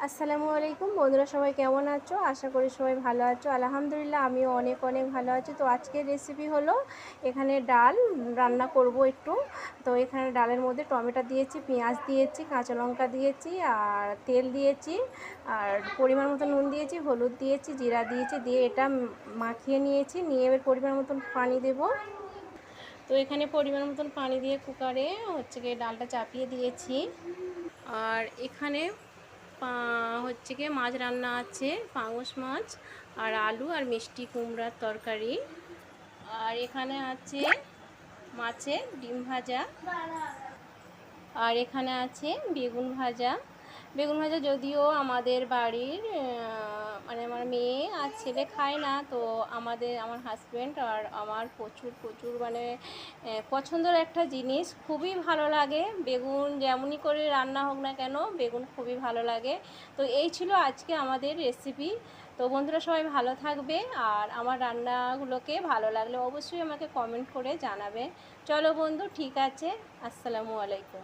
আসসালামু আলাইকুম বন্ধুরা, সবাই কেমন আছো? আশা করি সবাই ভালো আছো। আলহামদুলিল্লাহ আমিও অনেক অনেক ভালো আছি। তো আজকের রেসিপি হলো এখানে ডাল রান্না করব একটু। তো এখানে ডালের মধ্যে টমেটো দিয়েছি, পেঁয়াজ দিয়েছি, কাঁচা লঙ্কা দিয়েছি, আর তেল দিয়েছি, আর পরিমাণ মতো নুন দিয়েছি, হলুদ দিয়েছি, জিরা দিয়েছি, দিয়ে এটা মাখিয়ে নিয়েছি। নিয়ে এবার পরিমাণ মতন পানি দেব। তো এখানে পরিমাণ মতন পানি দিয়ে কুকারে গিয়ে ডালটা চাপিয়ে দিয়েছি। আর এখানে গিয়ে মাছ রান্না আছে, পাঙাশ মাছ আর আলু আর মিষ্টি কুমড়ার তরকারি। আর এখানে আছে মাছের ডিম ভাজা, আর এখানে আছে বেগুন ভাজা। বেগুন ভাজা যদিও আমাদের বাড়ির মানে আমার মেয়ে আর ছেলে খায় না, তো আমার হাজব্যান্ড আর আমার প্রচুর প্রচুর মানে পছন্দের একটা জিনিস, খুবই ভালো লাগে। বেগুন যেমনই করে রান্না হোক না কেন, বেগুন খুবই ভালো লাগে। তো এই ছিল আজকে আমাদের রেসিপি। তো বন্ধুরা সবাই ভালো থাকবে, আর আমার রান্নাগুলোকে ভালো লাগলে অবশ্যই আমাকে কমেন্ট করে জানাবে। চলো বন্ধু, ঠিক আছে, আসসালামু আলাইকুম।